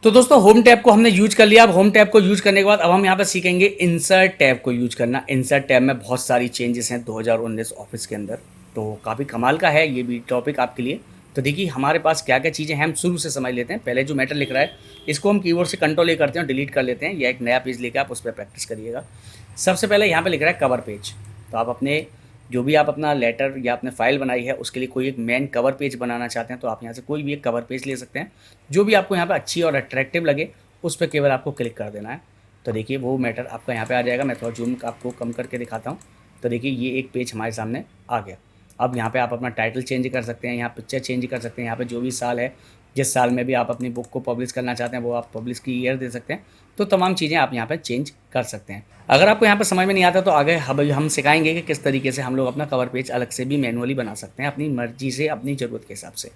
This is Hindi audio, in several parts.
तो दोस्तों होम टैब को हमने यूज कर लिया। अब होम टैब को यूज करने के बाद अब हम यहाँ पे सीखेंगे इंसर्ट टैब को यूज करना। इंसर्ट टैब में बहुत सारी चेंजेस हैं 2019 ऑफिस के अंदर, तो काफ़ी कमाल का है ये भी टॉपिक आपके लिए। तो देखिए हमारे पास क्या क्या चीज़ें हैं हम शुरू से समझ लेते हैं। पहले जो मैटर लिख रहा है इसको हम कीबोर्ड से कंट्रोल ए करते हैं और डिलीट कर लेते हैं, या एक नया पेज लेकर आप उस पर प्रैक्टिस करिएगा। सबसे पहले यहाँ पे लिख रहा है कवर पेज। तो आप अपने जो भी आप अपना लेटर या आपने फाइल बनाई है उसके लिए कोई एक मेन कवर पेज बनाना चाहते हैं तो आप यहाँ से कोई भी एक कवर पेज ले सकते हैं। जो भी आपको यहाँ पे अच्छी और अट्रैक्टिव लगे उस पर केवल आपको क्लिक कर देना है। तो देखिए वो मैटर आपका यहाँ पे आ जाएगा। मैं थोड़ा जूम आपको कम करके दिखाता हूँ। तो देखिए ये एक पेज हमारे सामने आ गया। अब यहाँ पे आप अपना टाइटल चेंज कर सकते हैं, यहाँ पिक्चर चेंज कर सकते हैं, यहाँ पे जो भी साल है जिस साल में भी आप अपनी बुक को पब्लिश करना चाहते हैं वो आप पब्लिश की ईयर दे सकते हैं। तो तमाम चीज़ें आप यहाँ पे चेंज कर सकते हैं। अगर आपको यहाँ पे समझ में नहीं आता तो आगे हम सिखाएंगे कि किस तरीके से हम लोग अपना कवर पेज अलग से भी मैनुअली बना सकते हैं अपनी मर्जी से, अपनी ज़रूरत के हिसाब से।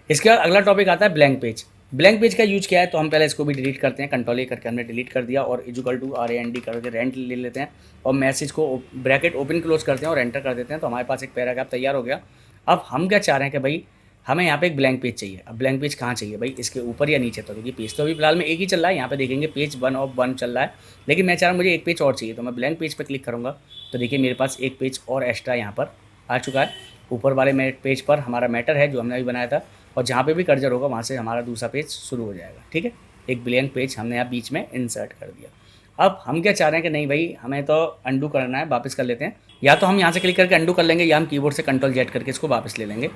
इसके बाद अगला टॉपिक आता है ब्लैंक पेज। ब्लैंक पेज का यूज क्या है तो हम पहले इसको भी डिलीट करते हैं। कंट्रोल ए करके हमने डिलीट कर दिया और इजुकल टू RAND करके रेंट ले लेते हैं और मैसेज को ब्रैकेट ओपन क्लोज करते हैं और एंटर कर देते हैं। तो हमारे पास एक पैराग्राफ तैयार हो गया। अब हम क्या चाह रहे हैं कि भाई हमें यहाँ पे एक ब्लैंक पेज चाहिए। अब ब्लैंक पेज कहाँ चाहिए भाई, इसके ऊपर या नीचे। तो देखिए पेज तो अभी फिलहाल में एक ही चल रहा है, यहाँ पे देखेंगे पेज 1 ऑफ 1 चल रहा है, लेकिन मैं चाह रहा हूँ मुझे एक पेज और चाहिए। तो मैं ब्लैंक पेज पर क्लिक करूँगा तो देखिए मेरे पास एक पेज और एक्स्ट्रा यहाँ पर आ चुका है। ऊपर वाले पेज पर हमारा मैटर है जो हमने अभी बनाया था और जहाँ पे भी कर्जर होगा वहाँ से हमारा दूसरा पेज शुरू हो जाएगा। ठीक है, एक ब्लैंक पेज हमने यहाँ बीच में इंसर्ट कर दिया। अब हम क्या चाह रहे हैं कि नहीं भाई हमें तो अंडू करना है, वापस कर लेते हैं। या तो हम यहाँ से क्लिक करके अंडू कर लेंगे या हम कीबोर्ड से कंट्रोल जेड करके इसको वापस ले लेंगे।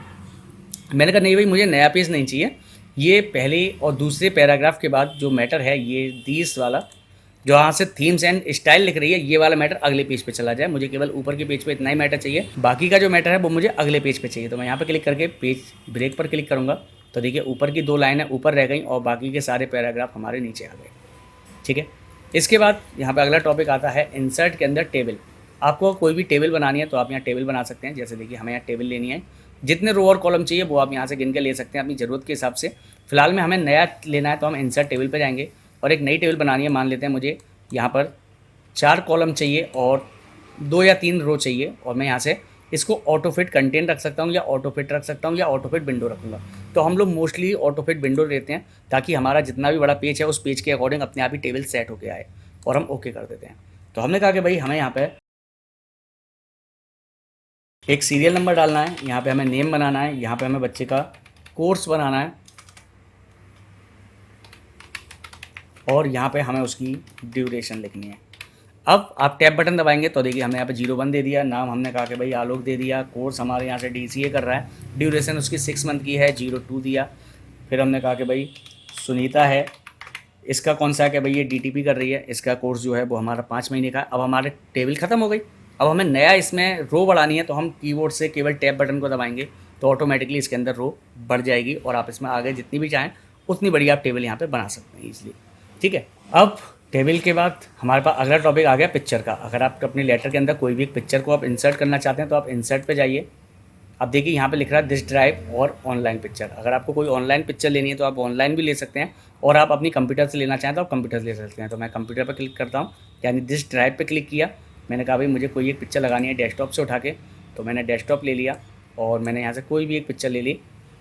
मैंने कहा नहीं भाई मुझे नया पेज नहीं चाहिए, ये पहले और दूसरे पैराग्राफ के बाद जो मैटर है ये 30 वाला जो यहाँ से थीम्स एंड स्टाइल लिख रही है ये वाला मैटर अगले पेज पे चला जाए। मुझे केवल ऊपर के पेज पे इतना ही मैटर चाहिए, बाकी का जो मैटर है वो मुझे अगले पेज पे चाहिए। तो मैं यहाँ पे क्लिक करके पेज ब्रेक पर क्लिक करूँगा तो देखिए ऊपर की 2 लाइनें ऊपर रह गई और बाकी के सारे पैराग्राफ हमारे नीचे आ गए। ठीक है, इसके बाद यहाँ पे अगला टॉपिक आता है इंसर्ट के अंदर टेबल। आपको कोई भी टेबल बनानी है तो आप यहाँ टेबल बना सकते हैं। जैसे देखिए हमें यहाँ टेबल लेनी है, जितने रो और कॉलम चाहिए वो आप यहाँ से गिन के ले सकते हैं अपनी ज़रूरत के हिसाब से। फिलहाल में हमें नया लेना है तो हम इंसर्ट टेबल पर जाएंगे और एक नई टेबल बनानी है। मान लेते हैं मुझे यहाँ पर 4 कॉलम चाहिए और 2 या 3 रो चाहिए और मैं यहाँ से इसको ऑटो फिट कंटेंट रख सकता हूँ या ऑटो फिट रख सकता हूँ या ऑटो फिट विंडो रखूँगा। तो हम लोग मोस्टली ऑटो फिट विंडो लेते हैं ताकि हमारा जितना भी बड़ा पेज है उस पेज के अकॉर्डिंग अपने आप ही टेबल सेट होके आए और हम ओके कर देते हैं। तो हमने कहा कि भाई हमें यहाँ पे एक सीरियल नंबर डालना है, यहाँ पे हमें नेम बनाना है, यहाँ पे हमें बच्चे का कोर्स बनाना है और यहाँ पे हमें उसकी ड्यूरेशन लिखनी है। अब आप टैब बटन दबाएंगे तो देखिए हमने यहाँ पे 01 दे दिया, नाम हमने कहा कि भाई आलोक दे दिया, कोर्स हमारे यहाँ से DCA कर रहा है, ड्यूरेशन उसकी 6 मंथ की है, 02 दिया। फिर हमने कहा कि भाई सुनीता है, इसका कौन सा है कि भाई ये DTP कर रही है, इसका कोर्स जो है वो हमारा 5 महीने का। अब हमारे टेबल ख़त्म हो गई। अब हमें नया इसमें रो बढ़ानी है तो हम कीबोर्ड से केवल टैब बटन को दबाएंगे तो ऑटोमेटिकली इसके अंदर रो बढ़ जाएगी और आप इसमें आगे जितनी भी चाहें उतनी बड़ी आप टेबल यहाँ पे बना सकते हैं ईजिली। ठीक है, अब टेबल के बाद हमारे पास अगला टॉपिक आ गया पिक्चर का। अगर आप अपने लेटर के अंदर कोई भी एक पिक्चर को आप इंसर्ट करना चाहते हैं तो आप इंसर्ट पे जाइए। अब देखिए यहाँ पे लिख रहा है दिस ड्राइव और ऑनलाइन पिक्चर। अगर आपको कोई ऑनलाइन पिक्चर लेनी है तो आप ऑनलाइन भी ले सकते हैं और आप अपनी कंप्यूटर से लेना चाहें तो आप कंप्यूटर से ले सकते हैं। तो मैं कंप्यूटर पर क्लिक करता हूँ, यानी दिस ड्राइव पर क्लिक किया। मैंने कहा भाई मुझे कोई एक पिक्चर लगानी है डेस्कटॉप से उठा के, तो मैंने डेस्कटॉप ले लिया और मैंने यहाँ से कोई भी एक पिक्चर ले ली।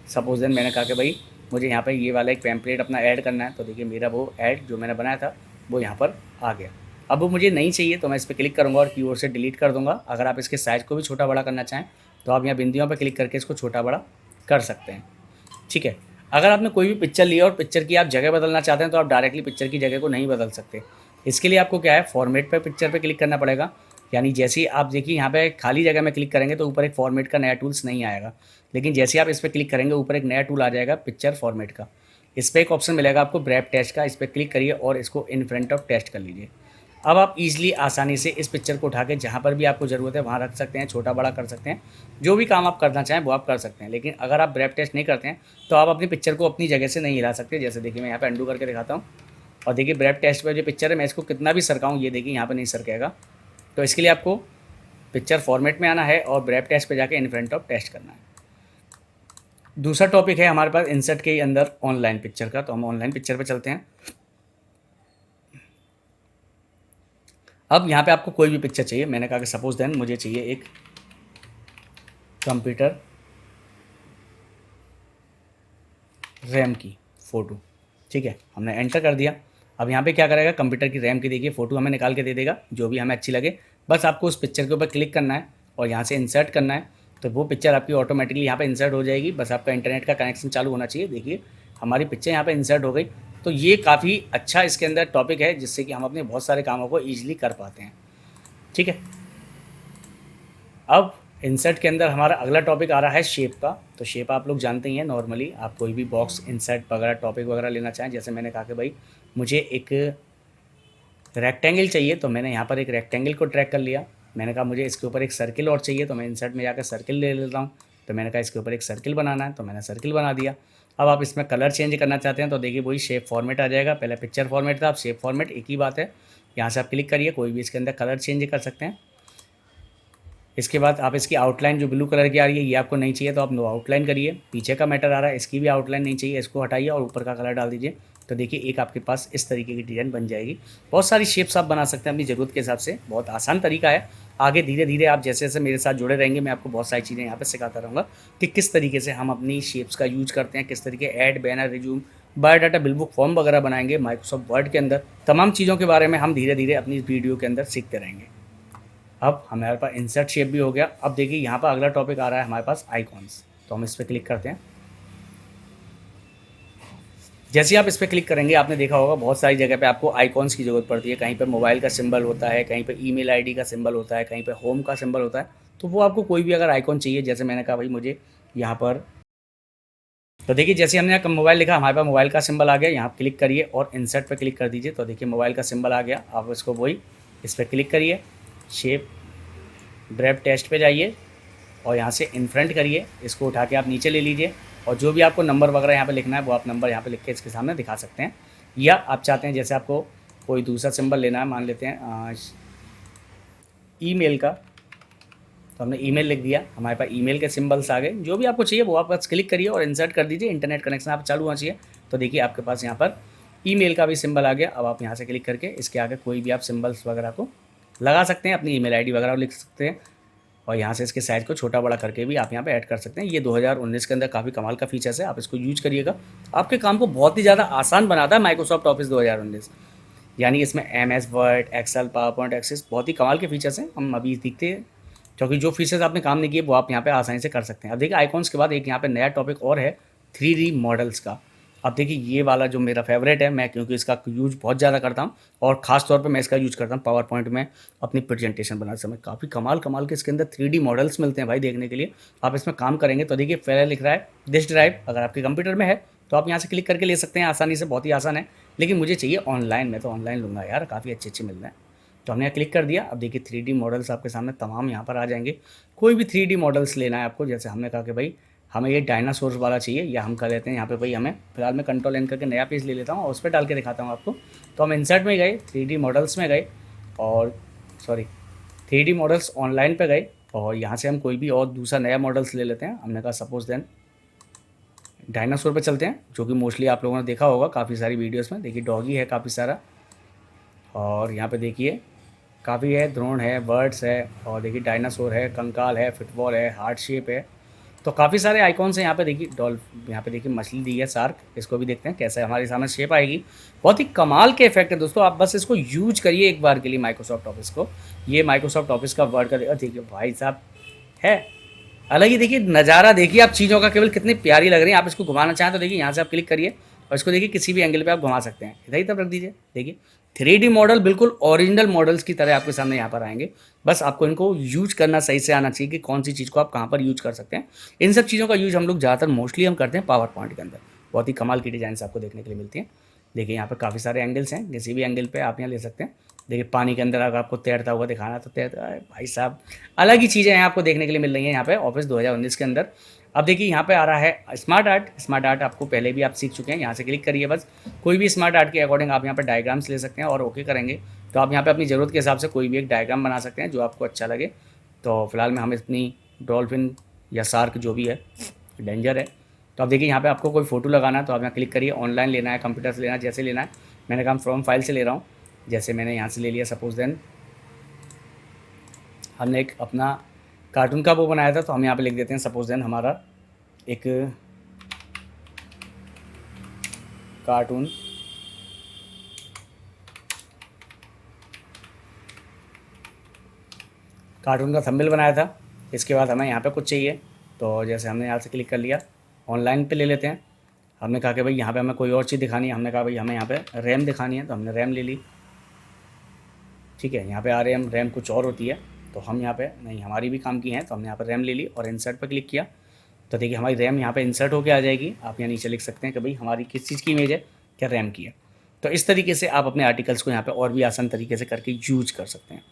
सपोज देन मैंने कहा कि भाई मुझे यहाँ पर ये वाला एक पैम्पलेट अपना ऐड करना है, तो देखिए मेरा वो ऐड जो मैंने बनाया था वो यहाँ पर आ गया। अब वो मुझे नहीं चाहिए तो मैं इस पर क्लिक करूँगा और कीबोर्ड से डिलीट कर दूँगा। अगर आप इसके साइज़ को भी छोटा बड़ा करना चाहें तो आप यहाँ बिंदियों पर क्लिक करके इसको छोटा बड़ा कर सकते हैं। ठीक है, अगर आपने कोई भी पिक्चर लिया और पिक्चर की आप जगह बदलना चाहते हैं तो आप डायरेक्टली पिक्चर की जगह को नहीं बदल सकते। इसके लिए आपको क्या है, फॉर्मेट पर पिक्चर पर क्लिक करना पड़ेगा। यानी जैसे ही आप देखिए यहाँ पे खाली जगह में क्लिक करेंगे तो ऊपर एक फॉर्मेट का नया टूल्स नहीं आएगा, लेकिन जैसे आप इस पर क्लिक करेंगे ऊपर एक नया टूल आ जाएगा पिक्चर फॉर्मेट का। इस पर एक ऑप्शन मिलेगा आपको ब्रैप टेस्ट का, इस पर क्लिक करिए और इसको इन फ्रंट ऑफ टेस्ट कर लीजिए। अब आप इजीली आसानी से इस पिक्चर को उठा के जहाँ पर भी आपको ज़रूरत है वहाँ रख सकते हैं, छोटा बड़ा कर सकते हैं, जो भी काम आप करना चाहें वो आप कर सकते हैं। लेकिन अगर आप ब्रैप टेस्ट नहीं करते हैं तो आप अपनी पिक्चर को अपनी जगह से नहीं हिला सकते। जैसे देखिए मैं यहाँ पर अंडू करके दिखाता हूँ और देखिए ब्रैप टेस्ट पर जो पिक्चर है मैं इसको कितना भी सरकाऊँ ये देखिए यहाँ पर नहीं सरकेगा। तो इसके लिए आपको पिक्चर फॉर्मेट में आना है और ब्रैप टेस्ट पे जाके इन फ्रंट ऑफ टेस्ट करना है। दूसरा टॉपिक है हमारे पास इंसर्ट के अंदर ऑनलाइन पिक्चर का, तो हम ऑनलाइन पिक्चर पे चलते हैं। अब यहाँ पे आपको कोई भी पिक्चर चाहिए, मैंने कहा कि सपोज देन मुझे चाहिए एक कंप्यूटर रैम की फ़ोटो। ठीक है, हमने एंटर कर दिया। अब यहाँ पे क्या करेगा, कंप्यूटर की रैम की देखिए फ़ोटो हमें निकाल के दे देगा, जो भी हमें अच्छी लगे। बस आपको उस पिक्चर के ऊपर क्लिक करना है और यहाँ से इंसर्ट करना है, तो वो पिक्चर आपकी ऑटोमेटिकली यहाँ पे इंसर्ट हो जाएगी। बस आपका इंटरनेट का कनेक्शन चालू होना चाहिए। देखिए हमारी पिक्चर यहाँ पे इंसर्ट हो गई। तो ये काफ़ी अच्छा इसके अंदर टॉपिक है, जिससे कि हम अपने बहुत सारे कामों को ईजिली कर पाते हैं। ठीक है, अब इंसर्ट के अंदर हमारा अगला टॉपिक आ रहा है शेप का। तो शेप आप लोग जानते ही हैं, नॉर्मली आप कोई भी बॉक्स इंसर्ट वगैरह टॉपिक वगैरह लेना चाहें, जैसे मैंने कहा कि भाई मुझे एक रेक्टेंगल चाहिए, तो मैंने यहाँ पर एक रेक्टेंगल को ट्रैक कर लिया। मैंने कहा मुझे इसके ऊपर एक सर्किल और चाहिए, तो मैं इंसर्ट में जाकर सर्किल ले लेता हूँ। तो मैंने कहा इसके ऊपर एक सर्किल बनाना है, तो मैंने सर्किल बना दिया। अब आप इसमें कलर चेंज करना चाहते हैं तो देखिए वही शेप फॉर्मेट आ जाएगा। पहले पिक्चर फॉर्मेट था, अब शेप फॉर्मेट, एक ही बात है। यहाँ से आप क्लिक करिए, कोई भी इसके अंदर कलर चेंज कर सकते हैं। इसके बाद आप इसकी आउटलाइन जो ब्लू कलर की आ रही है, ये आपको नहीं चाहिए तो आप नो आउटलाइन करिए। पीछे का मैटर आ रहा है, इसकी भी आउटलाइन नहीं चाहिए, इसको हटाइए और ऊपर का कलर डाल दीजिए। तो देखिए एक आपके पास इस तरीके की डिज़ाइन बन जाएगी। बहुत सारी शेप्स आप बना सकते हैं अपनी ज़रूरत के हिसाब से, बहुत आसान तरीका है। आगे धीरे धीरे आप जैसे जैसे मेरे साथ जुड़े रहेंगे, मैं आपको बहुत सारी चीज़ें यहाँ पे सिखाता रहूँगा कि किस तरीके से हम अपनी शेप्स का यूज़ करते हैं, किस तरीके add, banner, resume, biodata, bill book form वगैरह बनाएंगे माइक्रोसॉफ्ट वर्ड के अंदर। तमाम चीज़ों के बारे में हम धीरे धीरे अपनी इस वीडियो के अंदर सीखते रहेंगे। अब हमारे पास इंसर्ट शेप भी हो गया। अब देखिए यहाँ पर अगला टॉपिक आ रहा है हमारे पास आइकॉन्स। तो हम इस पर क्लिक करते हैं। जैसे आप इस पर क्लिक करेंगे, आपने देखा होगा बहुत सारी जगह पे आपको आइकॉन्स की ज़रूरत पड़ती है। कहीं पे मोबाइल का सिंबल होता है, कहीं पे ईमेल आईडी का सिंबल होता है, कहीं पे होम का सिंबल होता है। तो वो आपको कोई भी अगर आइकॉन चाहिए, जैसे मैंने कहा भाई मुझे यहाँ पर, तो देखिए जैसे हमने यहाँ मोबाइल लिखा, हमारे पास मोबाइल का सिंबल आ गया। यहाँ क्लिक करिए और इंसर्ट पर क्लिक कर दीजिए, तो देखिए मोबाइल का सिंबल आ गया। आप इसको वही इस पर क्लिक करिए, शेप ब्रेव टेस्ट पे जाइए और यहाँ से इन फ्रंट करिए, इसको उठा के आप नीचे ले लीजिए और जो भी आपको नंबर वगैरह यहाँ पे लिखना है वो आप नंबर यहाँ पे लिख के इसके सामने दिखा सकते हैं। या आप चाहते हैं जैसे आपको कोई दूसरा सिंबल लेना है, मान लेते हैं ईमेल का, तो हमने ईमेल लिख दिया, हमारे पास ईमेल के सिंबल्स आ गए। जो भी आपको चाहिए वो आप बस क्लिक करिए और इंसर्ट कर दीजिए। इंटरनेट कनेक्शन आप चालू होना चाहिए। तो देखिए आपके पास यहाँ पर ईमेल का भी सिंबल आ गया। अब आप यहाँ से क्लिक करके इसके आगे कोई भी आप सिंबल्स वगैरह को लगा सकते हैं, अपनी ईमेल आईडी वगैरह लिख सकते हैं और यहाँ से इसके साइज़ को छोटा बड़ा करके भी आप यहाँ पे ऐड कर सकते हैं। ये 2019 के अंदर काफ़ी कमाल का फीचर्स है, आप इसको यूज करिएगा। आपके काम को बहुत ही ज़्यादा आसान बनाता है माइक्रोसॉफ्ट ऑफिस 2019। यानी इसमें MS Word, Excel, PowerPoint, Access, बहुत ही कमाल के फीचर्स हैं। हम अभी दिखते हैं क्योंकि जो फीचर्स आपने काम नहीं किए वो आप यहाँ पे आसानी से कर सकते हैं। अब देखिए आइकॉन्स के बाद एक यहाँ पे नया टॉपिक और है 3D मॉडल्स का। अब देखिए ये वाला जो मेरा फेवरेट है, मैं क्योंकि इसका यूज़ बहुत ज़्यादा करता हूँ और ख़ास तौर पे मैं इसका यूज़ करता हूँ पावर पॉइंट में अपनी प्रेजेंटेशन बनाते समय। काफ़ी कमाल कमाल के इसके अंदर 3D मॉडल्स मिलते हैं भाई देखने के लिए। आप इसमें काम करेंगे तो देखिए पहले लिख रहा है डिस्क ड्राइव, अगर आपके कंप्यूटर में है तो आप यहाँ से क्लिक करके ले सकते हैं आसानी से, बहुत ही आसान है। लेकिन मुझे चाहिए ऑनलाइन, मैं तो ऑनलाइन लूँगा यार, काफ़ी अच्छे अच्छे मिल रहे हैं। तो हमने क्लिक कर दिया। अब देखिए 3D मॉडल्स आपके सामने तमाम यहाँ पर आ जाएंगे। कोई भी 3D मॉडल्स लेना है आपको, जैसे हमने कहा कि भाई हमें ये डायनासोर वाला चाहिए, या हम कर लेते हैं यहाँ पे भाई हमें फिलहाल मैं कंट्रोल एन करके नया पेज ले लेता हूँ और उस पर डाल के दिखाता हूँ आपको। तो हम इंसर्ट में गए, 3D मॉडल्स में गए और 3D मॉडल्स ऑनलाइन पे गए और यहाँ से हम कोई भी और दूसरा नया मॉडल्स ले लेते हैं। हमने कहा सपोज देन डायनासोर पे चलते हैं, जो कि मोस्टली आप लोगों ने देखा होगा काफ़ी सारी वीडियोस में। देखिए डॉगी है काफ़ी सारा और यहाँ पे देखिए काफ़ी है, द्रोण है, बर्ड्स है और देखिए डायनासोर है, कंकाल है, फुटबॉल है, हार्ट शेप है। तो काफ़ी सारे आइकॉन्स हैं यहाँ पे। देखिए यहाँ पे देखिए मछली दी है, शार्क, इसको भी देखते हैं कैसे हमारे सामने शेप आएगी। बहुत ही कमाल के इफेक्ट है दोस्तों, आप बस इसको यूज करिए एक बार के लिए माइक्रोसॉफ्ट ऑफिस को। ये माइक्रोसॉफ्ट ऑफिस का वर्ड का देखिए भाई साहब है अलग ही। देखिए नज़ारा देखिए आप चीज़ों का, केवल कितनी प्यारी लग रही है। आप इसको घुमाना चाहें तो देखिए यहाँ से आप क्लिक करिए और इसको देखिए किसी भी एंगल पे आप घुमा सकते हैं, इधर ही तरफ रख दीजिए। देखिए 3D मॉडल बिल्कुल ओरिजिनल मॉडल्स की तरह आपके सामने यहाँ पर आएंगे। बस आपको इनको यूज करना सही से आना चाहिए कि कौन सी चीज़ को आप कहाँ पर यूज कर सकते हैं। इन सब चीज़ों का यूज हम लोग ज़्यादातर मोस्टली हम करते हैं पावर पॉइंट के अंदर। बहुत ही कमाल की डिज़ाइन आपको देखने के लिए मिलती हैं। देखिए यहाँ पर काफ़ी सारे एंगल्स हैं, किसी भी एंगल पे आप यहाँ ले सकते हैं। देखिए पानी के अंदर अगर आपको तैरता हुआ दिखाना है तो तैरता है भाई साहब, अलग ही चीज़ें हैं आपको देखने के लिए मिल रही हैं यहाँ पे ऑफिस 2019 के अंदर। अब देखिए यहाँ पे आ रहा है स्मार्ट आर्ट। स्मार्ट आर्ट आपको पहले भी आप सीख चुके हैं, यहाँ से क्लिक करिए। बस कोई भी स्मार्ट आर्ट के अकॉर्डिंग आप यहाँ पे डायग्राम्स ले सकते हैं और ओके करेंगे तो आप यहाँ पे अपनी ज़रूरत के हिसाब से कोई भी एक डायग्राम बना सकते हैं जो आपको अच्छा लगे। तो फिलहाल में हम अपनी डॉल्फिन या शार्क जो भी है, डेंजर है। तो अब देखिए यहाँ पे आपको कोई फोटो लगाना है तो आप यहाँ क्लिक करिए, ऑनलाइन लेना है, कंप्यूटर से लेना है, जैसे लेना है। मैंने कहा फ्रॉम फाइल से ले रहा हूँ, जैसे मैंने यहाँ से ले लिया। सपोज देन हमने एक अपना कार्टून का वो बनाया था तो हम यहाँ पे लिख देते हैं सपोज देन हमारा एक कार्टून कार्टून का थंबनेल बनाया था। इसके बाद हमें यहाँ पे कुछ चाहिए, तो जैसे हमने यहाँ से क्लिक कर लिया, ऑनलाइन पे ले लेते हैं। हमने कहा कि भाई यहाँ पे हमें कोई और चीज़ दिखानी है, हमने कहा भाई हमें यहाँ पे रैम दिखानी है, तो हमने रैम ले ली। ठीक है, यहाँ पे आ रैम कुछ और होती है, तो हम यहाँ पे नहीं, हमारी भी काम की है, तो हमने यहाँ पर रैम ले ली और इंसर्ट पर क्लिक किया। तो देखिए हमारी रैम यहाँ पे इंसर्ट होकर आ जाएगी। आप यहाँ नीचे लिख सकते हैं कि भाई हमारी किस चीज़ की इमेज है, क्या रैम की है। तो इस तरीके से आप अपने आर्टिकल्स को यहाँ पे और भी आसान तरीके से करके यूज कर सकते हैं।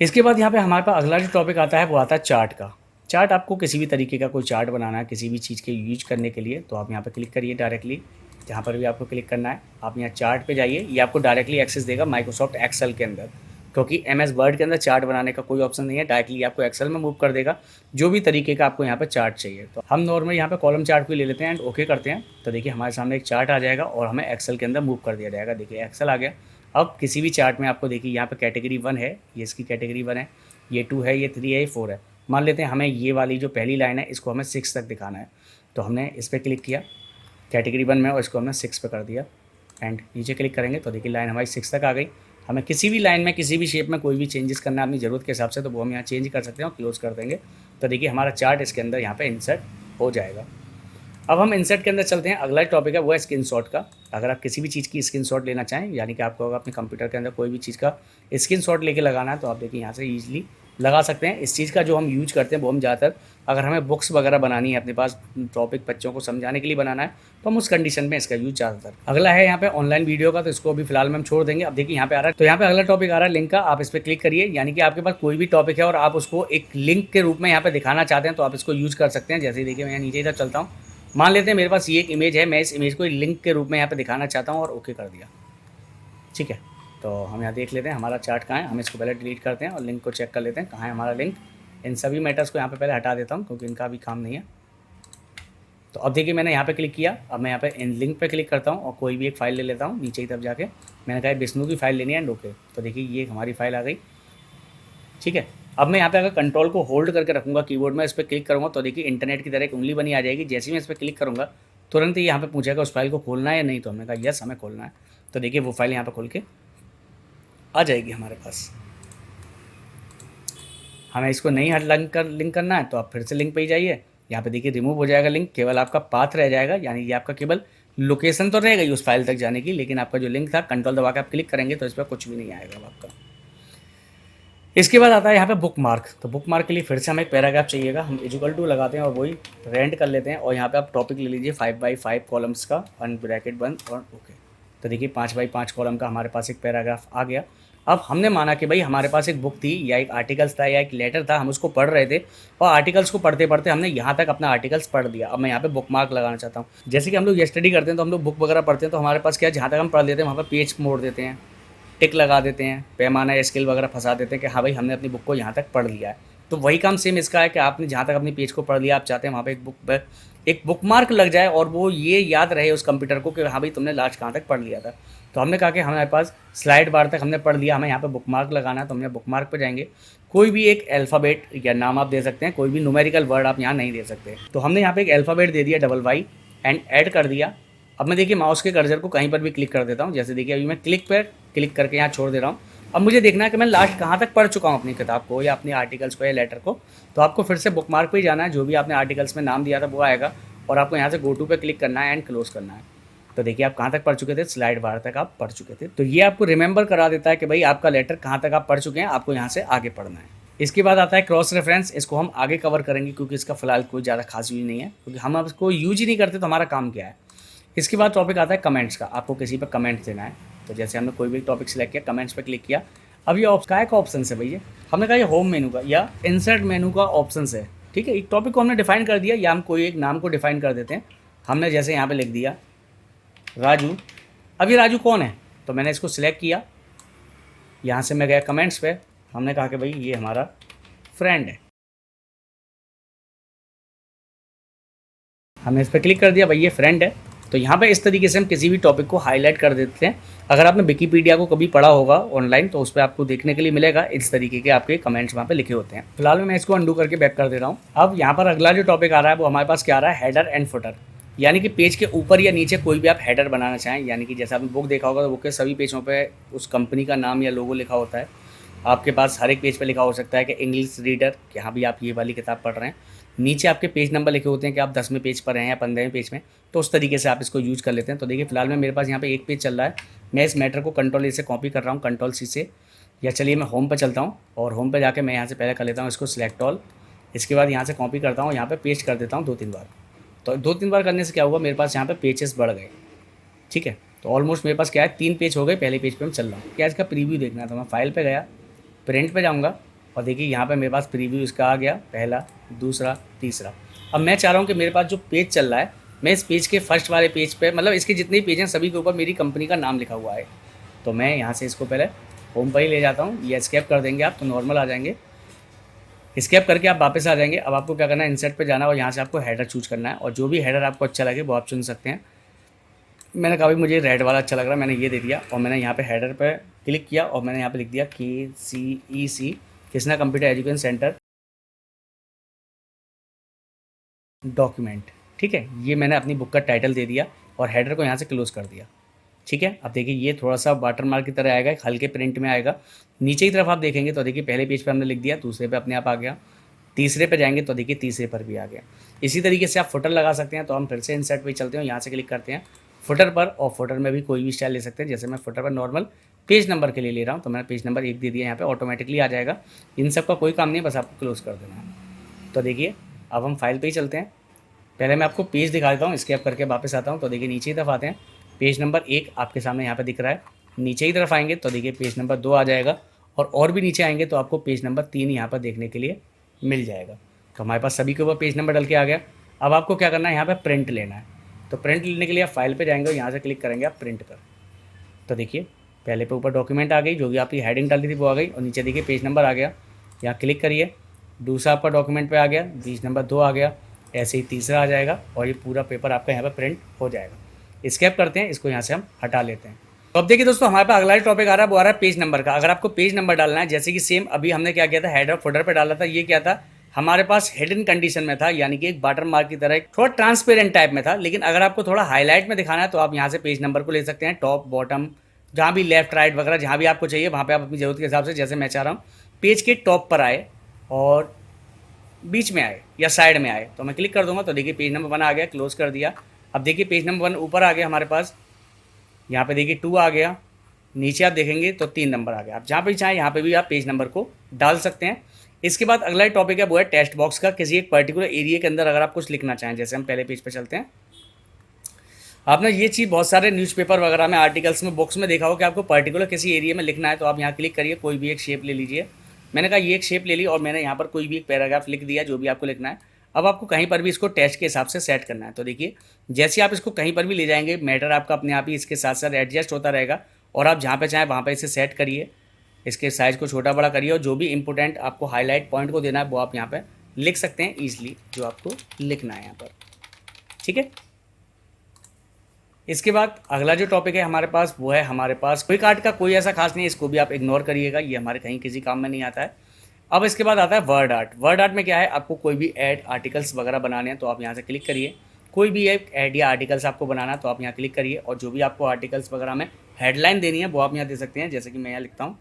इसके बाद यहाँ पे हमारे पास अगला जो टॉपिक आता है वो आता है चार्ट का। चार्ट, आपको किसी भी तरीके का कोई चार्ट बनाना है किसी भी चीज़ के यूज करने के लिए, तो आप यहाँ पे क्लिक करिए डायरेक्टली, जहाँ पर भी आपको क्लिक करना है आप यहाँ चार्ट पे जाइए। ये आपको डायरेक्टली एक्सेस देगा माइक्रोसॉफ्ट एक्सेल के अंदर, क्योंकि MS वर्ड के अंदर चार्ट बनाने का कोई ऑप्शन नहीं है। डायरेक्टली आपको एक्सेल में मूव कर देगा जो भी तरीके का आपको यहाँ पे चार्ट चाहिए। तो हम नॉर्मल यहाँ पे कॉलम चार्ट को ले लेते हैं एंड ओके करते हैं। तो देखिए हमारे सामने एक चार्ट आ जाएगा और हमें एक्सेल के अंदर मूव कर दिया जाएगा। देखिए एक्सेल आ गया। अब किसी भी चार्ट में आपको देखिए यहाँ पे कैटेगरी 1 है, ये इसकी कैटेगरी 1 है, ये 2 है, ये 3 है, ये 4 है। मान लेते हैं हमें ये वाली जो पहली लाइन है इसको हमें 6 तक दिखाना है, तो हमने इस पर क्लिक किया कैटेगरी 1 में और इसको हमने 6 पे कर दिया एंड नीचे क्लिक करेंगे तो देखिए लाइन हमारी 6 तक आ गई। हमें किसी भी लाइन में किसी भी शेप में कोई भी चेंजेस करना है अपनी ज़रूरत के हिसाब से, तो वो हम यहाँ चेंज कर सकते हैं और क्लोज कर देंगे। तो देखिए हमारा चार्ट इसके अंदर यहाँ पे इंसर्ट हो जाएगा। अब हम इंसर्ट के अंदर चलते हैं। अगला टॉपिक है वो है स्क्रीनशॉट का। अगर आप किसी भी चीज़ की स्क्रीनशॉट लेना चाहें, यानी कि आपको अगर अपने कंप्यूटर के अंदर कोई भी चीज़ का स्क्रीनशॉट लेके लगाना है, तो आप देखिए यहाँ से ईजिली लगा सकते हैं। इस चीज़ का जो हम यूज करते हैं वो हम ज़्यादातर अगर हमें बुक्स वगैरह बनानी है, अपने पास टॉपिक बच्चों को समझाने के लिए बनाना है, तो हम उस कंडीशन में इसका यूज ज़्यादातर। अगला है यहाँ पे ऑनलाइन वीडियो का, तो इसको अभी फिलहाल में हम छोड़ देंगे। अब देखिए यहाँ पे आ रहा है, तो यहाँ पे अगला टॉपिक आ रहा है लिंक का। आप इस पर क्लिक करिए, यानी कि आपके पास कोई भी टॉपिक है और आप उसको एक लिंक के रूप में यहाँ पे दिखाना चाहते हैं, तो आप इसको यूज कर सकते हैं। जैसे देखिए मैं यहाँ नीचे इधर चलता हूँ, मान लेते हैं मेरे पास ये एक इमेज है, मैं इस इमेज को लिंक के रूप में यहाँ पे दिखाना चाहता हूँ और ओके कर दिया। ठीक है, तो हम यहाँ देख लेते हैं हमारा चार्ट कहाँ है। हम इसको पहले डिलीट करते हैं और लिंक को चेक कर लेते हैं कहाँ है हमारा लिंक। इन सभी मैटर्स को यहाँ पे पहले हटा देता हूँ क्योंकि इनका भी काम नहीं है। तो अब देखिए मैंने यहाँ पे क्लिक किया। अब मैं यहाँ पे इन लिंक पे क्लिक करता हूँ और कोई भी एक फ़ाइल ले लेता हूँ नीचे की तरफ जाके। मैंने कहा विष्णु की फ़ाइल लेनी है एंड ओके। तो देखिए ये हमारी फ़ाइल आ गई। ठीक है, अब मैं यहाँ पे अगर कंट्रोल को होल्ड करके रखूँगा कीबोर्ड में, इस पर क्लिक करूँगा तो देखिए इंटरनेट की तरह एक उंगली बनी आ जाएगी। जैसे ही मैं इस पर क्लिक करूँगा तुरंत ही यहाँ पे पूछेगा उस फाइल को खोलना है या नहीं, तो हमने कहा यस हमें खोलना है। तो देखिए वो फाइल यहाँ पे खोल के आ जाएगी हमारे पास। हमें इसको नहीं लिंक करना है तो आप फिर से लिंक पे ही जाइए। यहाँ पे देखिए रिमूव हो जाएगा लिंक, केवल आपका पाथ रह जाएगा, यानी ये आपका केवल लोकेशन तो रह गई उस फाइल तक जाने की, लेकिन आपका जो लिंक था कंट्रोल दबा के आप क्लिक करेंगे तो इस पर कुछ भी नहीं आएगा आपका। इसके बाद आता है यहाँ पे बुक मार्क। तो बुक मार्क के लिए फिर से हमें एक पैराग्राफ चाहिएगा। हम = लगाते हैं और वही रेंट कर लेते हैं और यहाँ पे आप टॉपिक ले लीजिए 5x5 कॉलम्स का, ब्रैकेट बंद और ओके। तो देखिए 5x5 कॉलम का हमारे पास एक पैराग्राफ आ गया। अब हमने माना कि भाई हमारे पास एक बुक थी या एक आर्टिकल्स था या एक लेटर था, हम उसको पढ़ रहे थे और आर्टिकल्स को पढ़ते पढ़ते हमने यहाँ तक अपना आर्टिकल्स पढ़ दिया। अब मैं यहाँ पे बुक मार्क लगाना चाहता हूँ। जैसे कि हम लोग स्टडी करते हैं तो हम लोग बुक वगैरह पढ़ते हैं, तो हमारे पास क्या है, जहाँ तक हम पढ़ लेते हैं वहाँ पर पेज मोड़ देते हैं, टिक लगा देते हैं, पैमाना या स्केल वगैरह फंसा देते हैं कि हाँ भाई हमने अपनी बुक को यहाँ तक पढ़ लिया है। तो वही काम सेम इसका है कि आपने जहाँ तक अपनी पेज को पढ़ लिया, आप चाहते हैं वहाँ पे एक बुक मार्क लग जाए और वो ये याद रहे उस कंप्यूटर को कि हाँ भाई तुमने लास्ट कहाँ तक पढ़ लिया था। तो हमने कहा कि हमारे पास स्लाइड बार तक हमने पढ़ लिया, हमें यहाँ पे बुक मार्क लगाना है, तो हमने बुक मार्क पे जाएंगे। कोई भी एक अल्फ़ाबेट या नाम आप दे सकते हैं, कोई भी न्यूमेरिकल वर्ड आप यहाँ नहीं दे सकते। तो हमने यहाँ पे एक अल्फ़ाबेट दे दिया YY एंड ऐड कर दिया। अब मैं देखिए माउस के कर्सर को कहीं पर भी क्लिक कर देता हूँ। जैसे देखिए अभी मैं क्लिक पर क्लिक करके यहाँ छोड़ दे रहा हूँ। अब मुझे देखना है कि मैं लास्ट कहाँ तक पढ़ चुका हूँ अपनी किताब को या अपने आर्टिकल्स को या लेटर को। तो आपको फिर से बुक मार्क पे ही जाना है, जो भी आपने आर्टिकल्स में नाम दिया था वो आएगा और आपको यहाँ से गो टू पे क्लिक करना है एंड क्लोज करना है। तो देखिए आप कहाँ तक पढ़ चुके थे, स्लाइड बार तक आप पढ़ चुके थे। तो ये आपको रिमेंबर करा देता है कि भाई आपका लेटर कहाँ तक आप पढ़ चुके हैं, आपको यहाँ से आगे पढ़ना है। इसके बाद आता है क्रॉस रेफरेंस। इसको हम आगे कवर करेंगे क्योंकि इसका फिलहाल कोई ज़्यादा खास यूज नहीं है, क्योंकि हम अब इसको यूज ही नहीं करते तो हमारा काम क्या है। इसके बाद टॉपिक आता है कमेंट्स का। आपको किसी पर कमेंट देना है, तो जैसे हमने कोई भी टॉपिक सेलेक्ट किया, कमेंट्स पर क्लिक किया। अब ये काय का ऑप्शन है भैया, हमने कहा ये होम मेनू का या इंसर्ट मेनू का ऑप्शन है। ठीक है, एक टॉपिक को हमने डिफाइन कर दिया या हम कोई एक नाम को डिफाइन कर देते हैं। हमने जैसे यहाँ पे लिख दिया राजू। अब ये राजू कौन है, तो मैंने इसको सिलेक्ट किया, यहाँ से मैं गया कमेंट्स पे, हमने कहा कि भाई ये हमारा फ्रेंड है। हमने इस पर क्लिक कर दिया, भाई ये फ्रेंड है। तो यहाँ पे इस तरीके से हम किसी भी टॉपिक को हाईलाइट कर देते हैं। अगर आपने विकीपीडिया को कभी पढ़ा होगा ऑनलाइन तो उस पर आपको देखने के लिए मिलेगा इस तरीके के आपके कमेंट्स वहाँ पे लिखे होते हैं। फिलहाल मैं इसको अंडू करके बैक कर दे रहा हूँ। अब यहाँ पर अगला जो टॉपिक आ रहा है वो हमारे पास क्या आ रहा है, हेडर एंड फुटर। यानी कि पेज के ऊपर या नीचे कोई भी आप हेडर बनाना चाहें, यानी कि जैसे आपने बुक देखा होगा तो बुक के सभी पेजों पे उस कंपनी का नाम या लोगो लिखा होता है। आपके पास हर एक पेज पे लिखा हो सकता है कि इंग्लिश रीडर, कि हाँ भी आप ये वाली किताब पढ़ रहे हैं। नीचे आपके पेज नंबर लिखे होते हैं कि आप 10वें पेज पर हैं या 15वें पेज में, तो उस तरीके से आप इसको यूज़ कर लेते हैं। तो देखिए फिलहाल में मेरे पास यहाँ पे एक पेज चल रहा है, मैं इस मैटर को कंट्रोल ए से कॉपी कर रहा हूँ, कंट्रोल सी से। या चलिए मैं होम पर चलता हूँ और होम पर जाके मैं यहाँ से पहले कर लेता हूँ इसको सिलेक्ट ऑल। इसके बाद यहाँ से कॉपी करता हूँ, यहाँ पे पेस्ट कर देता हूँ 2-3 बार। तो 2-3 बार करने से क्या हुआ, मेरे पास यहाँ पे पेजेस बढ़ गए। ठीक है, तो ऑलमोस्ट मेरे पास क्या है 3 पेज हो गए, पहले पेज पे मैं चल रहा हूँ। क्या इसका प्रीव्यू देखना है तो मैं फाइल पे गया, प्रिंट पे जाऊँगा और देखिए यहाँ पे मेरे पास प्रीव्यू इसका आ गया, पहला, दूसरा, तीसरा। अब मैं चाह रहा हूँ कि मेरे पास जो पेज चल रहा है, मैं इस पेज के फर्स्ट वाले पेज पे, मतलब इसके जितने पेज हैं सभी के ऊपर मेरी कंपनी का नाम लिखा हुआ है। तो मैं यहाँ से इसको पहले होम पर ही ले जाता हूँ, या एस्केप कर देंगे आप तो नॉर्मल आ जाएंगे। एस्केप करके आप वापस आ जाएंगे। अब आपको क्या करना है, इंसर्ट पे जाना है और यहाँ से आपको हेडर चूज करना है, और जो भी हेडर आपको अच्छा लगे वो आप चुन सकते हैं। मैंने कहा भाई मुझे रेड वाला अच्छा लग रहा है, मैंने ये दे दिया और मैंने यहाँ पे हेडर पे क्लिक किया और मैंने यहाँ पे लिख दिया KCEC, Krishna computer education centre document. ठीक है, ये मैंने अपनी बुक का टाइटल दे दिया और हेडर को यहाँ से क्लोज कर दिया। ठीक है, अब देखिए ये थोड़ा सा वाटर मार्क की तरह आएगा, एक हल्के प्रिंट में आएगा। नीचे की तरफ आप देखेंगे तो देखिए पहले पेज पे हमने लिख दिया, दूसरे पे अपने आप आ गया, तीसरे पे जाएंगे तो देखिए तीसरे पर भी आ गया। इसी तरीके से आप फुटर लगा सकते हैं। तो हम फिर से इंसर्ट पे चलते हैं, यहाँ से क्लिक करते हैं फुटर पर, और फुटर में भी कोई भी स्टाइल ले सकते हैं। जैसे मैं फुटर पर नॉर्मल पेज नंबर के लिए ले रहा हूँ, तो मैंने पेज नंबर 1 दे दिया, यहाँ पे ऑटोमेटिकली आ जाएगा। इन सब का कोई काम नहीं है, बस आपको क्लोज कर देना है। तो देखिए अब हम फाइल पे ही चलते हैं। पहले मैं आपको पेज दिखा देता हूँ, स्केप करके वापस आता हूँ। तो देखिए नीचे की तरफ आते हैं, पेज नंबर 1 आपके सामने यहाँ पे दिख रहा है। नीचे की तरफ आएंगे तो देखिए पेज नंबर 2 आ जाएगा, और भी नीचे आएंगे तो आपको पेज नंबर 3 यहाँ पर देखने के लिए मिल जाएगा। तो हमारे पास सभी के ऊपर पेज नंबर डल के आ गया। अब आपको क्या करना है, यहाँ पे प्रिंट लेना है। तो प्रिंट लेने के लिए आप फाइल पे जाएंगे और यहाँ से क्लिक करेंगे आप प्रिंट पर। तो देखिए पहले पे ऊपर डॉक्यूमेंट आ गई, जो भी आपकी हेडिंग डाली थी वो आ गई, और नीचे देखिए पेज नंबर आ गया। यहाँ क्लिक करिए, दूसरा आपका डॉक्यूमेंट पे आ गया, पेज नंबर 2 आ गया, ऐसे ही तीसरा आ जाएगा, और ये पूरा पेपर आपका यहाँ पर प्रिंट हो जाएगा। स्केप करते हैं, इसको यहाँ से हम हटा लेते हैं। तो अब देखिए दोस्तों हमारे पास अगला टॉपिक आ रहा है, वो आ रहा है पेज नंबर का। अगर आपको पेज नंबर डालना है, जैसे कि सेम अभी हमने क्या किया था, हेडर फुटर पे डाला था, ये क्या था हमारे पास हिडन कंडीशन में था, यानी कि एक वाटर मार्क की तरह थोड़ा ट्रांसपेरेंट टाइप में था। लेकिन अगर आपको थोड़ा हाईलाइट में दिखाना है तो आप यहाँ से पेज नंबर को ले सकते हैं, टॉप बॉटम जहाँ भी लेफ्ट राइट वगैरह जहाँ भी आपको चाहिए वहाँ पे आप अपनी ज़रूरत के हिसाब से, जैसे मैं चाह रहा हूँ पेज के टॉप पर आए और बीच में आए या साइड में आए, तो मैं क्लिक कर दूंगा। तो देखिए पेज नंबर 1 आ गया, क्लोज कर दिया। अब देखिए पेज नंबर 1 ऊपर आ गया हमारे पास, यहाँ पे देखिए 2 आ गया, नीचे आप देखेंगे तो 3 नंबर आ गया। आप जहाँ पे चाहें यहाँ पे भी आप पेज नंबर को डाल सकते हैं। इसके बाद अगला टॉपिक है वो है टेक्स्ट बॉक्स का। किसी एक पर्टिकुलर एरिया के अंदर अगर आप कुछ लिखना चाहें, जैसे हम पहले पेज पे चलते हैं। आपने ये चीज़ बहुत सारे न्यूज़पेपर वगैरह में, आर्टिकल्स में, बुक्स में देखा हो कि आपको पर्टिकुलर किसी एरिया में लिखना है, तो आप यहाँ क्लिक करिए, कोई भी एक शेप ले लीजिए। मैंने कहा ये एक शेप ले ली और मैंने यहाँ पर कोई भी एक पैराग्राफ लिख दिया, जो भी आपको लिखना है। अब आपको कहीं पर भी इसको टेक्स्ट के हिसाब से सेट करना है। तो देखिए जैसे आप इसको कहीं पर भी ले जाएंगे, मैटर आपका अपने आप ही इसके साथ साथ एडजस्ट होता रहेगा, और आप जहाँ पे चाहें वहाँ पे इसे सेट करिए, इसके साइज़ को छोटा बड़ा करिए, और जो भी इंपॉर्टेंट आपको हाईलाइट पॉइंट को देना है वो आप यहाँ पे लिख सकते हैं ईजिली, जो आपको लिखना है यहाँ पर। ठीक है, इसके बाद अगला जो टॉपिक है हमारे पास वो है, हमारे पास क्विक आर्ट का कोई ऐसा खास नहीं है, इसको भी आप इग्नोर करिएगा, ये हमारे कहीं किसी काम में नहीं आता है। अब इसके बाद आता है वर्ड आर्ट। वर्ड आर्ट में क्या है, आपको कोई भी ऐड आर्टिकल्स वगैरह बनाने हैं तो आप यहाँ से क्लिक करिए। कोई भी एक ऐड या आर्टिकल्स आपको बनाना है तो आप यहाँ क्लिक करिए, और जो भी आपको आर्टिकल्स वगैरह में हेडलाइन देनी है वो आप यहाँ दे सकते हैं। जैसे कि मैं यहाँ लिखता हूँ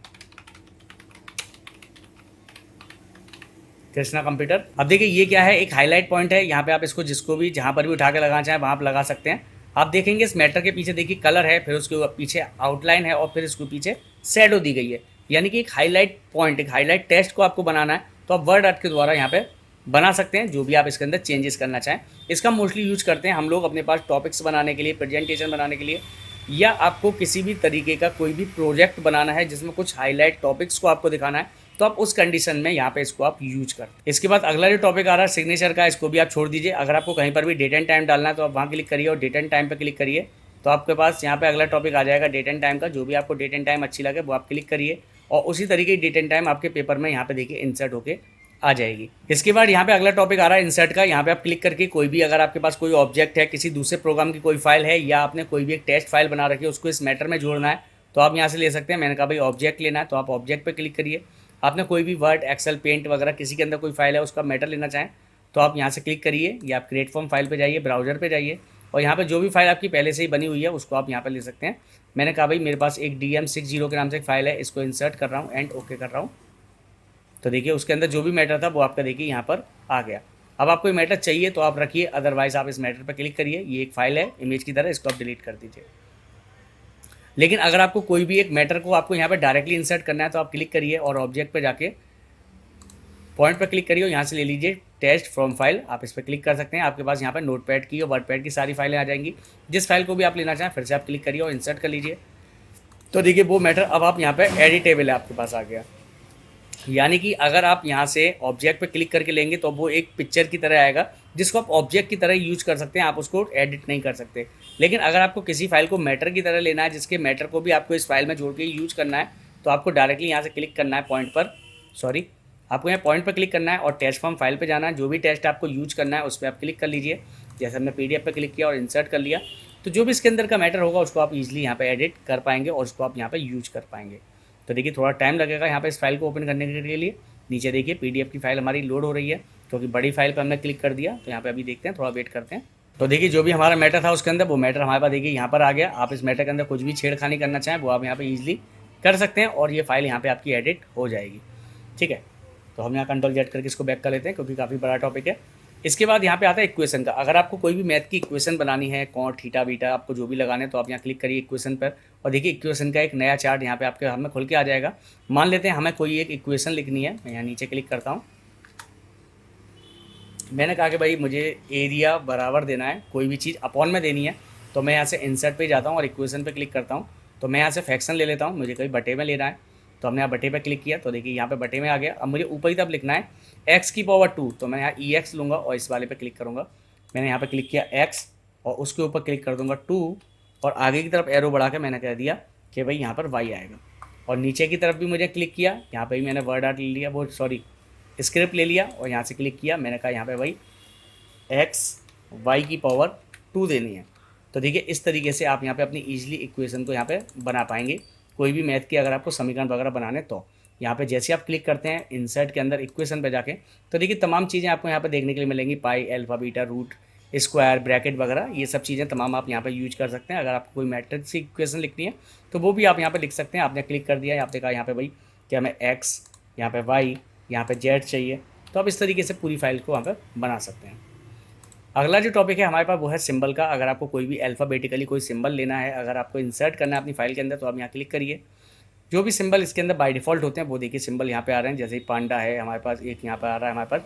कृष्णा कंप्यूटर। अब देखिए ये क्या है, एक हाईलाइट पॉइंट है, यहाँ पे आप इसको जिसको भी जहाँ पर भी उठा के लगाना चाहें वहाँ आप लगा सकते हैं। आप देखेंगे इस मैटर के पीछे देखिए कलर है, फिर उसके पीछे आउटलाइन है, और फिर इसके पीछे शैडो दी गई है, यानी कि एक हाईलाइट पॉइंट, एक हाईलाइट टेक्स्ट को आपको बनाना है, तो आप वर्ड आर्ट के द्वारा यहाँ पे बना सकते हैं, जो भी आप इसके अंदर चेंजेस करना चाहें। इसका मोस्टली यूज करते हैं हम लोग अपने पास टॉपिक्स बनाने के लिए, प्रेजेंटेशन बनाने के लिए, या आपको किसी भी तरीके का कोई भी प्रोजेक्ट बनाना है जिसमें कुछ हाईलाइट टॉपिक्स को आपको दिखाना है, तो आप उस कंडीशन में यहाँ पे इसको आप यूज करते हैं। इसके बाद अगला जो टॉपिक आ रहा है सिग्नेचर का, इसको भी आप छोड़ दीजिए। अगर आपको कहीं पर भी डेट एंड टाइम डालना है तो आप वहाँ क्लिक करिए और डेट एंड टाइम पे क्लिक करिए, तो आपके पास यहाँ पे अगला टॉपिक आ जाएगा डेट एंड टाइम का। जो भी आपको डेट एंड टाइम अच्छी लगे वो आप क्लिक करिए, और उसी तरीके की डेट एंड टाइम आपके पेपर में यहाँ पे देखिए इंसर्ट होके आ जाएगी। इसके बाद यहाँ पे अगला टॉपिक आ रहा है इंसर्ट का। यहाँ पे आप क्लिक करके कोई भी, अगर आपके पास कोई ऑब्जेक्ट है, किसी दूसरे प्रोग्राम की कोई फाइल है, या आपने कोई भी एक टेक्स्ट फाइल बना रखी है, उसको इस मैटर में जोड़ना है, तो आप यहाँ से ले सकते हैं। मैंने कहा भाई ऑब्जेक्ट लेना है, तो आप ऑब्जेक्ट पे क्लिक करिए। आपने कोई भी वर्ड, एक्सेल, पेंट वगैरह किसी के अंदर कोई फाइल है उसका मैटर लेना चाहें तो आप यहाँ से क्लिक करिए, या आप क्रिएट फॉर्म फाइल पे जाइए, ब्राउजर पे जाइए, और यहाँ पे जो भी फाइल आपकी पहले से ही बनी हुई है उसको आप यहाँ पे ले सकते हैं। मैंने कहा भाई मेरे पास एक DM60 के नाम से एक फाइल है, इसको इंसर्ट कर रहा हूँ एंड ओके कर रहा हूँ। तो देखिए उसके अंदर जो भी मैटर था वो आपका देखिए यहाँ पर आ गया। अब आपको ये मैटर चाहिए तो आप रखिए, अदरवाइज आप इस मैटर पर क्लिक करिए। ये एक फाइल है इमेज की तरह, इसको आप डिलीट कर दीजिए। लेकिन अगर आपको कोई भी एक मैटर को आपको यहाँ पर डायरेक्टली इंसर्ट करना है तो आप क्लिक करिए और ऑब्जेक्ट पर जाके पॉइंट पर क्लिक करिए और यहाँ से ले लीजिए टेस्ट फ्रॉम फाइल। आप इस पर क्लिक कर सकते हैं। आपके पास यहाँ पर नोटपैड की और वर्डपैड की सारी फाइलें आ जाएंगी। जिस फाइल को भी आप लेना चाहें फिर से आप क्लिक करिए और इंसर्ट कर लीजिए। तो देखिए वो मैटर अब आप यहाँ पे एडिटेबल है, आपके पास आ गया। यानी कि अगर आप यहाँ से ऑब्जेक्ट पे क्लिक करके लेंगे तो वो एक पिक्चर की तरह आएगा जिसको आप ऑब्जेक्ट की तरह यूज कर सकते हैं, आप उसको एडिट नहीं कर सकते। लेकिन अगर आपको किसी फाइल को मैटर की तरह लेना है, जिसके मैटर को भी आपको इस फाइल में जोड़ के यूज करना है, तो आपको डायरेक्टली यहाँ से क्लिक करना है पॉइंट पर, आपको यहाँ पॉइंट पर क्लिक करना है और टेस्ट फॉर्म फाइल पर जाना है। जो भी टेस्ट आपको यूज करना है उस पर आप क्लिक कर लीजिए। जैसे हमने PDF पर क्लिक किया और इंसर्ट कर लिया, तो जो भी इसके अंदर का मैटर होगा उसको आप इजीली यहाँ पे एडिट कर पाएंगे और उसको आप यहाँ पे यूज कर पाएंगे। तो देखिए थोड़ा टाइम लगेगा यहाँ पे इस फाइल को ओपन करने के लिए। नीचे देखिए PDF की फाइल हमारी लोड हो रही है, क्योंकि बड़ी फाइल पर हमने क्लिक कर दिया। तो यहाँ पे अभी देखते हैं, थोड़ा वेट करते हैं। तो देखिए जो भी हमारा मैटर था उसके अंदर, वो मैटर हमारे पास देखिए यहाँ पर आ गया। आप इस मैटर के अंदर कुछ भी छेड़खानी करना चाहें वो आप यहाँ पे ईजिली कर सकते हैं और ये फाइल यहाँ पे आपकी एडिट हो जाएगी। ठीक है, तो हम यहाँ Ctrl Z करके इसको बैक कर लेते हैं क्योंकि काफ़ी बड़ा टॉपिक है। इसके बाद यहाँ पे आता है इक्वेशन का। अगर आपको कोई भी मैथ की इक्वेशन बनानी है, कॉट थीटा बीटा आपको जो भी लगाने, तो आप यहाँ क्लिक करिए इक्वेशन पर और देखिए इक्वेशन का एक नया चार्ट यहाँ पे आपके हमें खुल के आ जाएगा। मान लेते हैं हमें कोई एक इक्वेशन लिखनी है। मैं यहाँ नीचे क्लिक करता हूँ। मैंने कहा कि भाई मुझे एरिया बराबर देना है, कोई भी चीज़ अपॉन में देनी है, तो मैं यहाँ से इंसर्ट पे जाता हूँ और इक्वेशन पे क्लिक करता हूँ। तो मैं यहाँ से फ्रैक्शन ले लेता हूँ, मुझे कहीं बटे में लेना है, तो हमने यहाँ बटे पे क्लिक किया। तो देखिए यहाँ पे बटे में आ गया। अब मुझे ऊपर की तरफ लिखना है x⁻², तो मैं यहाँ EX लूँगा और इस वाले पे क्लिक करूँगा। मैंने यहाँ पे क्लिक किया x और उसके ऊपर क्लिक कर दूँगा 2 और आगे की तरफ एरो बढ़ा के मैंने कह दिया कि भाई यहाँ पर y आएगा। और नीचे की तरफ भी मुझे क्लिक किया, यहाँ पर भी मैंने वर्ड आर्ट ले लिया, वो स्क्रिप्ट ले लिया और यहाँ से क्लिक किया। मैंने कहा यहाँ पर भाई x/2 देनी है। तो देखिए इस तरीके से आप यहाँ पे अपनी ईजिली इक्वेशन को यहाँ पे बना पाएंगे, कोई भी मैथ की अगर आपको समीकरण वगैरह बनाने। तो यहाँ पे जैसे आप क्लिक करते हैं इंसर्ट के अंदर इक्वेशन पे जाके, तो देखिए तमाम चीज़ें आपको यहाँ पे देखने के लिए मिलेंगी। Pi, alpha, beta, root, square, bracket वगैरह, ये सब चीज़ें तमाम आप यहाँ पे यूज कर सकते हैं। अगर आपको कोई मैट्रिक्स की इक्वेशन लिखनी है तो वो भी आप यहाँ पे लिख सकते हैं। आपने क्लिक कर दिया, आपने कहा यहाँ पे भाई कि हमें x, यहाँ पे y, यहाँ पे z चाहिए, तो आप इस तरीके से पूरी फाइल को वहाँ पर बना सकते हैं। अगला जो टॉपिक है हमारे पास वो है सिंबल का। अगर आपको कोई भी अल्फ़ाबेटिकली कोई सिंबल लेना है, अगर आपको इंसर्ट करना है अपनी फाइल के अंदर, तो आप यहाँ क्लिक करिए। जो भी सिंबल इसके अंदर बाय डिफ़ॉल्ट होते हैं वो देखिए सिंबल यहाँ पे आ रहे हैं। जैसे पांडा है हमारे पास, एक यहाँ पर आ रहा है हमारे पास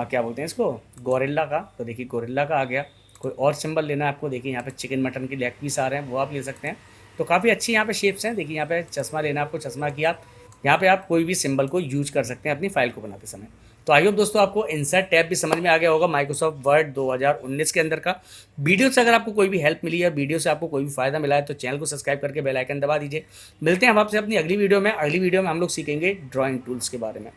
क्या बोलते हैं इसको, गोरिल्ला का। तो देखिए गोरिल्ला का आ गया। कोई और सिंबल लेना है आपको, देखिए यहाँ पे चिकन मटन के लेग पीस आ रहे हैं, वो आप ले सकते हैं। तो काफ़ी अच्छी यहाँ पे शेप्स हैं। देखिए यहाँ पे चश्मा लेना है आपको, चश्मा की आप यहाँ पे आप कोई भी सिंबल को यूज कर सकते हैं अपनी फाइल को बनाते समय। तो आई होप दोस्तों आपको इंसर्ट टैब भी समझ में आ गया होगा माइक्रोसॉफ्ट वर्ड 2019 के अंदर का। वीडियो से अगर आपको कोई भी हेल्प मिली है, वीडियो से आपको कोई भी फायदा मिला है, तो चैनल को सब्सक्राइब करके बेल आइकन दबा दीजिए। मिलते हैं हम आपसे अपनी अगली वीडियो में। अगली वीडियो में हम लोग सीखेंगे ड्राइंग टूल्स के बारे में।